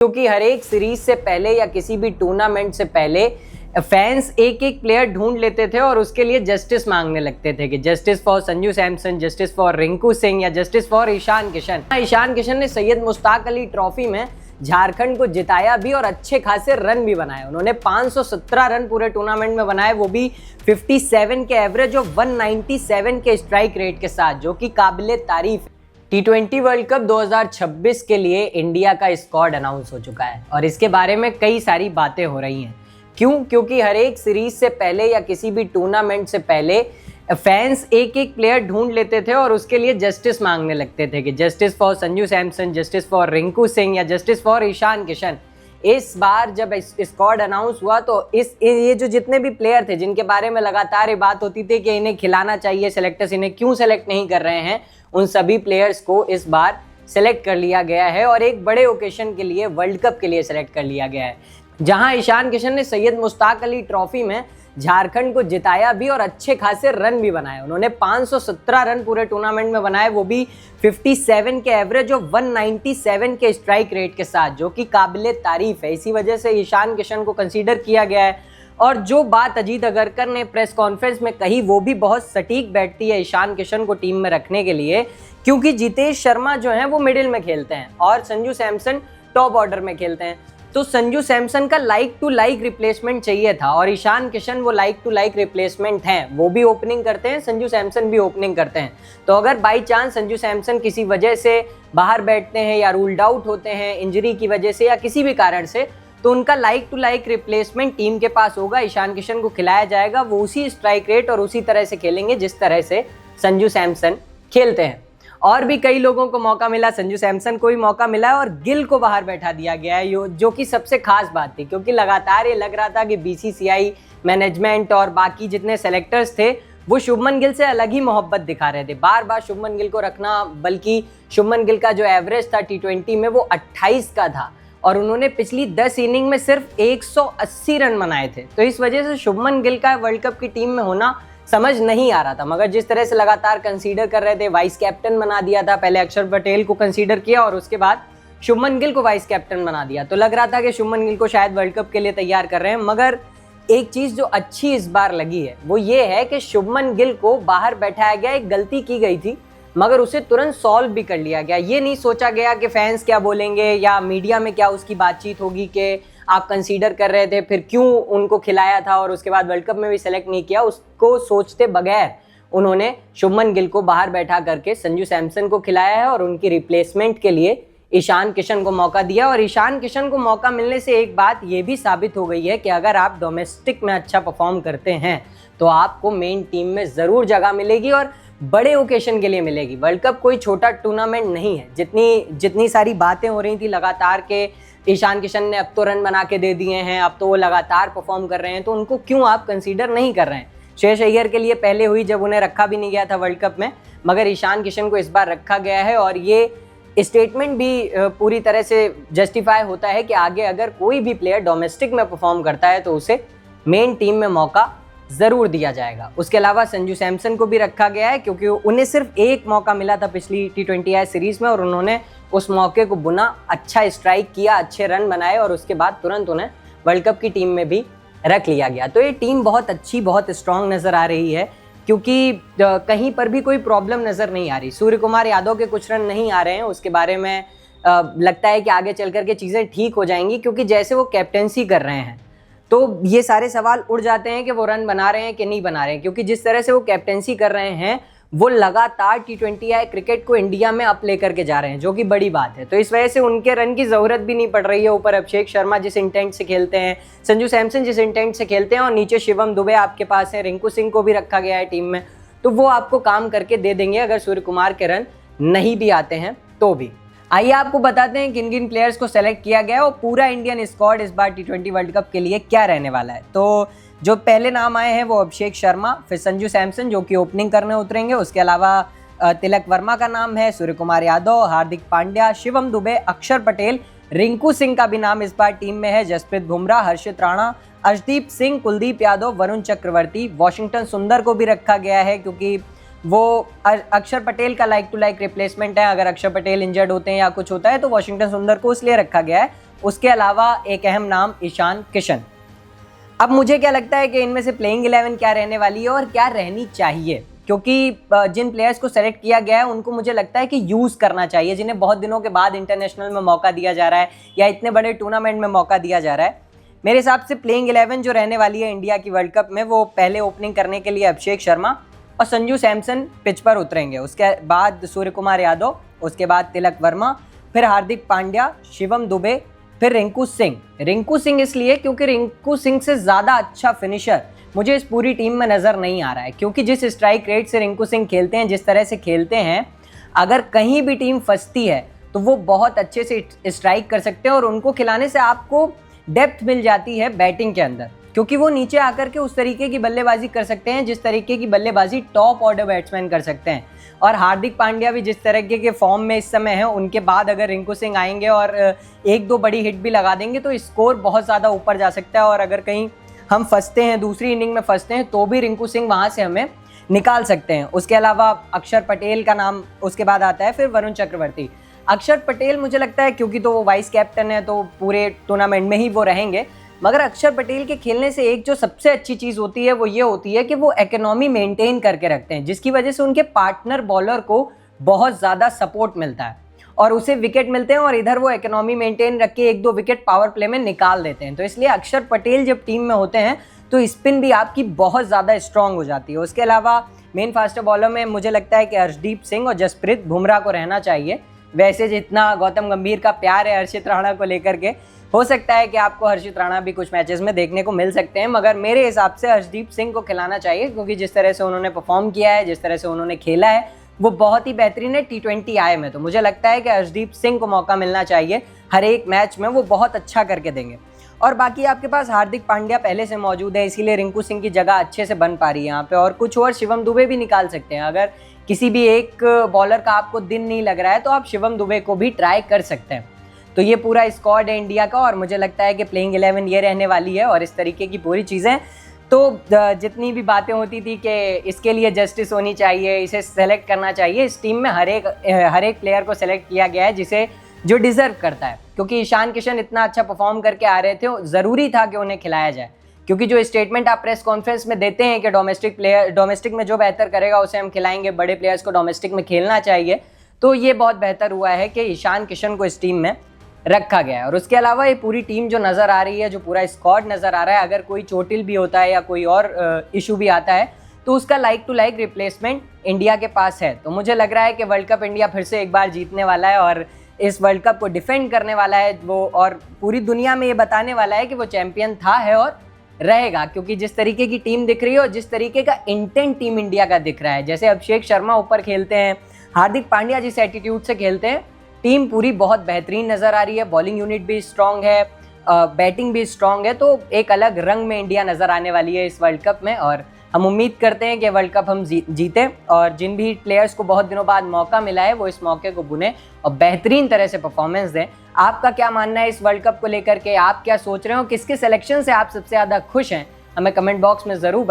क्योंकि हर एक सीरीज से पहले या किसी भी टूर्नामेंट से पहले फैंस एक एक प्लेयर ढूंढ लेते थे और उसके लिए जस्टिस मांगने लगते थे कि justice for Sanju Samson, justice for Rinku Singh या जस्टिस फॉर ईशान किशन। ईशान किशन ने सैयद मुश्ताक अली ट्रॉफी में झारखंड को जिताया भी और अच्छे खासे रन भी बनाए। उन्होंने 517 रन पूरे टूर्नामेंट में बनाए, वो भी 57 के एवरेज और 197 के स्ट्राइक रेट के साथ, जो कि काबिले तारीफ है। T20 वर्ल्ड कप 2026 के लिए इंडिया का स्क्वाड अनाउंस हो चुका है और इसके बारे में कई सारी बातें हो रही हैं। क्यों? क्योंकि हर एक सीरीज से पहले या किसी भी टूर्नामेंट से पहले फैंस एक एक प्लेयर ढूंढ लेते थे और उसके लिए जस्टिस मांगने लगते थे कि justice for Sanju Samson, justice for Rinku Singh या जस्टिस फॉर ईशान किशन। इस बार जब स्क्वाड अनाउंस हुआ तो ये जो जितने भी प्लेयर थे जिनके बारे में लगातार ये बात होती थी कि इन्हें खिलाना चाहिए, सेलेक्टर्स इन्हें क्यों सेलेक्ट नहीं कर रहे हैं, उन सभी प्लेयर्स को इस बार सेलेक्ट कर लिया गया है और एक बड़े ओकेशन के लिए, वर्ल्ड कप के लिए सेलेक्ट कर लिया गया है। जहां ईशान किशन ने सैयद मुश्ताक अली ट्रॉफी में झारखंड को जिताया भी और अच्छे खासे रन भी बनाए। उन्होंने 517 रन पूरे टूर्नामेंट में बनाए, वो भी 57 के एवरेज और 197 के स्ट्राइक रेट के साथ, जो कि काबिले तारीफ है। इसी वजह से ईशान किशन को कंसीडर किया गया है। और जो बात अजीत अगरकर ने प्रेस कॉन्फ्रेंस में कही वो भी बहुत सटीक बैठती है ईशान किशन को टीम में रखने के लिए, क्योंकि जितेश शर्मा जो है वो मिडिल में खेलते हैं और संजू सैमसन टॉप ऑर्डर में खेलते हैं। तो संजू सैमसन का लाइक टू लाइक रिप्लेसमेंट चाहिए था और ईशान किशन वो लाइक टू लाइक रिप्लेसमेंट हैं। वो भी ओपनिंग करते हैं, संजू सैमसन भी ओपनिंग करते हैं। तो अगर बाई चांस संजू सैमसन किसी वजह से बाहर बैठते हैं या रूल्ड आउट होते हैं इंजरी की वजह से या किसी भी कारण से, तो उनका like to like replacement team के पास होगा। ईशान किशन को खिलाया जाएगा, वो उसी स्ट्राइक रेट और उसी तरह से खेलेंगे जिस तरह से संजू सैमसन खेलते हैं। और भी कई लोगों को मौका मिला, संजू सैमसन को भी मौका मिला और गिल को बाहर बैठा दिया गया है, जो कि सबसे खास बात थी, क्योंकि लगातार ये लग रहा था कि BCCI मैनेजमेंट और बाकी जितने सेलेक्टर्स थे वो शुभमन गिल से अलग ही मोहब्बत दिखा रहे थे। बार बार शुभमन गिल को रखना, बल्कि शुभमन गिल का जो एवरेज था T20 में वो 28 का था और उन्होंने पिछली 10 इनिंग में सिर्फ 180 रन बनाए थे। तो इस वजह से शुभमन गिल का वर्ल्ड कप की टीम में होना समझ नहीं आ रहा था। मगर जिस तरह से लगातार कंसीडर कर रहे थे, वाइस कैप्टन बना दिया था, पहले अक्षर पटेल को कंसीडर किया और उसके बाद शुभमन गिल को वाइस कैप्टन बना दिया, तो लग रहा था कि शुभमन गिल को शायद वर्ल्ड कप के लिए तैयार कर रहे हैं। मगर एक चीज जो अच्छी इस बार लगी है वो ये है कि शुभमन गिल को बाहर बैठाया गया। एक गलती की गई थी मगर उसे तुरंत सॉल्व भी कर लिया गया। ये नहीं सोचा गया कि फैंस क्या बोलेंगे या मीडिया में क्या उसकी बातचीत होगी कि आप कंसीडर कर रहे थे, फिर क्यों उनको खिलाया था और उसके बाद वर्ल्ड कप में भी सेलेक्ट नहीं किया। उसको सोचते बगैर उन्होंने शुभमन गिल को बाहर बैठा करके संजू सैमसन को खिलाया है और उनकी रिप्लेसमेंट के लिए ईशान किशन को मौका दिया। और ईशान किशन को मौका मिलने से एक बात ये भी साबित हो गई है कि अगर आप डोमेस्टिक में अच्छा परफॉर्म करते हैं तो आपको मेन टीम में ज़रूर जगह मिलेगी और बड़े ओकेशन के लिए मिलेगी। वर्ल्ड कप कोई छोटा टूर्नामेंट नहीं है। जितनी सारी बातें हो रही थी लगातार के ईशान किशन ने अब तो रन बना के दे दिए हैं, अब तो वो लगातार परफॉर्म कर रहे हैं, तो उनको क्यों आप कंसीडर नहीं कर रहे हैं। श्रेयस अय्यर के लिए पहले हुई जब उन्हें रखा भी नहीं गया था वर्ल्ड कप में, मगर ईशान किशन को इस बार रखा गया है और ये स्टेटमेंट भी पूरी तरह से जस्टिफाई होता है कि आगे अगर कोई भी प्लेयर डोमेस्टिक में परफॉर्म करता है तो उसे मेन टीम में मौका ज़रूर दिया जाएगा। उसके अलावा संजू सैमसन को भी रखा गया है क्योंकि उन्हें सिर्फ एक मौका मिला था पिछली T20I सीरीज़ में और उन्होंने उस मौके को बुना, अच्छा स्ट्राइक किया, अच्छे रन बनाए और उसके बाद तुरंत उन्हें वर्ल्ड कप की टीम में भी रख लिया गया। तो ये टीम बहुत अच्छी, बहुत स्ट्रॉन्ग नज़र आ रही है क्योंकि कहीं पर भी कोई प्रॉब्लम नज़र नहीं आ रही। सूर्य कुमार यादव के कुछ रन नहीं आ रहे हैं, उसके बारे में लगता है कि आगे चल करके चीज़ें ठीक हो जाएंगी क्योंकि जैसे वो कैप्टेंसी कर रहे हैं तो ये सारे सवाल उड़ जाते हैं कि वो रन बना रहे हैं कि नहीं बना रहे हैं, क्योंकि जिस तरह से वो कैप्टेंसी कर रहे हैं वो लगातार T20I क्रिकेट को इंडिया में अप लेकर के जा रहे हैं, जो कि बड़ी बात है। तो इस वजह से उनके रन की ज़रूरत भी नहीं पड़ रही है। ऊपर अभिषेक शर्मा जिस इंटेंट से खेलते हैं, संजू सैमसन जिस इंटेंट से खेलते हैं और नीचे शिवम दुबे आपके पास है, रिंकू सिंह को भी रखा गया है टीम में, तो वो आपको काम करके दे देंगे अगर सूर्य कुमार के रन नहीं भी आते हैं तो भी। आइए आपको बताते हैं किन किन प्लेयर्स को सेलेक्ट किया गया और पूरा इंडियन स्क्वाड इस बार T20 वर्ल्ड कप के लिए क्या रहने वाला है। तो जो पहले नाम आए हैं वो अभिषेक शर्मा, फिर संजू सैमसन जो कि ओपनिंग करने उतरेंगे, उसके अलावा तिलक वर्मा का नाम है, सूर्य कुमार यादव, हार्दिक पांड्या, शिवम दुबे, अक्षर पटेल, रिंकू सिंह का भी नाम इस बार टीम में है, जसप्रीत बुमराह, हर्षित राणा, अर्शदीप सिंह, कुलदीप यादव, वरुण चक्रवर्ती, वॉशिंगटन सुंदर को भी रखा गया है क्योंकि वो अक्षर पटेल का लाइक टू लाइक रिप्लेसमेंट है। अगर अक्षर पटेल इंजर्ड होते हैं या कुछ होता है तो वॉशिंगटन सुंदर को इसलिए रखा गया है उसके अलावा एक अहम नाम ईशान किशन। अब मुझे क्या लगता है कि इनमें से प्लेइंग 11 क्या रहने वाली है और क्या रहनी चाहिए, क्योंकि जिन प्लेयर्स को सेलेक्ट किया गया है उनको मुझे लगता है कि यूज़ करना चाहिए, जिन्हें बहुत दिनों के बाद इंटरनेशनल में मौका दिया जा रहा है या इतने बड़े टूर्नामेंट में मौका दिया जा रहा है। मेरे हिसाब से प्लेइंग 11 जो रहने वाली है इंडिया की वर्ल्ड कप में, वो पहले ओपनिंग करने के लिए अभिषेक शर्मा और संजू सैमसन पिच पर उतरेंगे, उसके बाद सूर्य कुमार यादव, उसके बाद तिलक वर्मा, फिर हार्दिक पांड्या, शिवम दुबे, फिर रिंकू सिंह। रिंकू सिंह इसलिए क्योंकि रिंकू सिंह से ज़्यादा अच्छा फिनिशर मुझे इस पूरी टीम में नज़र नहीं आ रहा है, क्योंकि जिस स्ट्राइक रेट से रिंकू सिंह खेलते हैं, जिस तरह से खेलते हैं, अगर कहीं भी टीम फंसती है तो वो बहुत अच्छे से स्ट्राइक कर सकते हैं और उनको खिलाने से आपको डेप्थ मिल जाती है बैटिंग के अंदर, क्योंकि वो नीचे आकर के उस तरीके की बल्लेबाजी कर सकते हैं जिस तरीके की बल्लेबाजी टॉप ऑर्डर बैट्समैन कर सकते हैं। और हार्दिक पांड्या भी जिस तरीके के फॉर्म में इस समय है, उनके बाद अगर रिंकू सिंह आएंगे और एक दो बड़ी हिट भी लगा देंगे तो स्कोर बहुत ज़्यादा ऊपर जा सकता है, और अगर कहीं हम फंसते हैं, दूसरी इनिंग में फंसते हैं, तो भी रिंकू सिंह वहाँ से हमें निकाल सकते हैं। उसके अलावा अक्षर पटेल का नाम उसके बाद आता है, फिर वरुण चक्रवर्ती। अक्षर पटेल मुझे लगता है क्योंकि तो वो वाइस कैप्टन है तो पूरे टूर्नामेंट में ही वो रहेंगे, मगर अक्षर पटेल के खेलने से एक जो सबसे अच्छी चीज़ होती है वो ये होती है कि वो इकोनॉमी मेंटेन करके रखते हैं, जिसकी वजह से उनके पार्टनर बॉलर को बहुत ज़्यादा सपोर्ट मिलता है और उसे विकेट मिलते हैं, और इधर वो इकोनॉमी मेंटेन रख के एक दो विकेट पावर प्ले में निकाल देते हैं। तो इसलिए अक्षर पटेल जब टीम में होते हैं तो स्पिन भी आपकी बहुत ज़्यादा स्ट्रांग हो जाती है। उसके अलावा मेन फास्टर बॉलर में मुझे लगता है कि हर्षदीप सिंह और जसप्रीत बुमराह को रहना चाहिए। वैसे जितना गौतम गंभीर का प्यार है हर्षित राणा को लेकर के, हो सकता है कि आपको हर्षित राणा भी कुछ मैचेस में देखने को मिल सकते हैं, मगर मेरे हिसाब से हर्षदीप सिंह को खिलाना चाहिए, क्योंकि जिस तरह से उन्होंने परफॉर्म किया है, जिस तरह से उन्होंने खेला है, वो बहुत ही बेहतरीन है T20 आए में। तो मुझे लगता है कि हर्षदीप सिंह को मौका मिलना चाहिए, हर एक मैच में वो बहुत अच्छा करके देंगे। और बाकी आपके पास हार्दिक पांड्या पहले से मौजूद है, इसीलिए रिंकू सिंह की जगह अच्छे से बन पा रही है यहाँ पे, और कुछ और शिवम दुबे भी निकाल सकते हैं। अगर किसी भी एक बॉलर का आपको दिन नहीं लग रहा है तो आप शिवम दुबे को भी ट्राई कर सकते हैं। तो ये पूरा स्क्वाड है इंडिया का, और मुझे लगता है कि प्लेइंग 11 ये रहने वाली है और इस तरीके की पूरी चीज़ें। तो जितनी भी बातें होती थी कि इसके लिए जस्टिस होनी चाहिए, इसे सेलेक्ट करना चाहिए, इस टीम में हर एक प्लेयर को सेलेक्ट किया गया है जो डिज़र्व करता है, क्योंकि ईशान किशन इतना अच्छा परफॉर्म करके आ रहे थे, ज़रूरी था कि उन्हें खिलाया जाए। क्योंकि जो स्टेटमेंट आप प्रेस कॉन्फ्रेंस में देते हैं कि डोमेस्टिक में जो बेहतर करेगा उसे हम खिलाएंगे, बड़े प्लेयर्स को डोमेस्टिक में खेलना चाहिए, तो ये बहुत बेहतर हुआ है कि ईशान किशन को इस टीम में रखा गया है। और उसके अलावा ये पूरी टीम जो नज़र आ रही है, जो पूरा स्क्वाड नज़र आ रहा है, अगर कोई चोटिल भी होता है या कोई और इशू भी आता है तो उसका like to like replacement India के पास है। तो मुझे लग रहा है कि वर्ल्ड कप इंडिया फिर से एक बार जीतने वाला है और इस वर्ल्ड कप को डिफेंड करने वाला है वो, और पूरी दुनिया में ये बताने वाला है कि वो चैंपियन था, है और रहेगा। क्योंकि जिस तरीके की टीम दिख रही है और जिस तरीके का इंटेंट टीम इंडिया का दिख रहा है, जैसे अभिषेक शर्मा ऊपर खेलते हैं, हार्दिक पांड्या जिस एटीट्यूड से खेलते हैं, टीम पूरी बहुत बेहतरीन नज़र आ रही है। बॉलिंग यूनिट भी स्ट्रांग है, बैटिंग भी स्ट्रांग है, तो एक अलग रंग में इंडिया नज़र आने वाली है इस वर्ल्ड कप में। और हम उम्मीद करते हैं कि वर्ल्ड कप हम जीतें, और जिन भी प्लेयर्स को बहुत दिनों बाद मौका मिला है वो इस मौके को बुने और बेहतरीन तरह से परफॉर्मेंस दें। आपका क्या मानना है इस वर्ल्ड कप को लेकर के? आप क्या सोच रहे हो? किसके सिलेक्शन से आप सबसे ज़्यादा खुश हैं? हमें कमेंट बॉक्स में ज़रूर बताएं।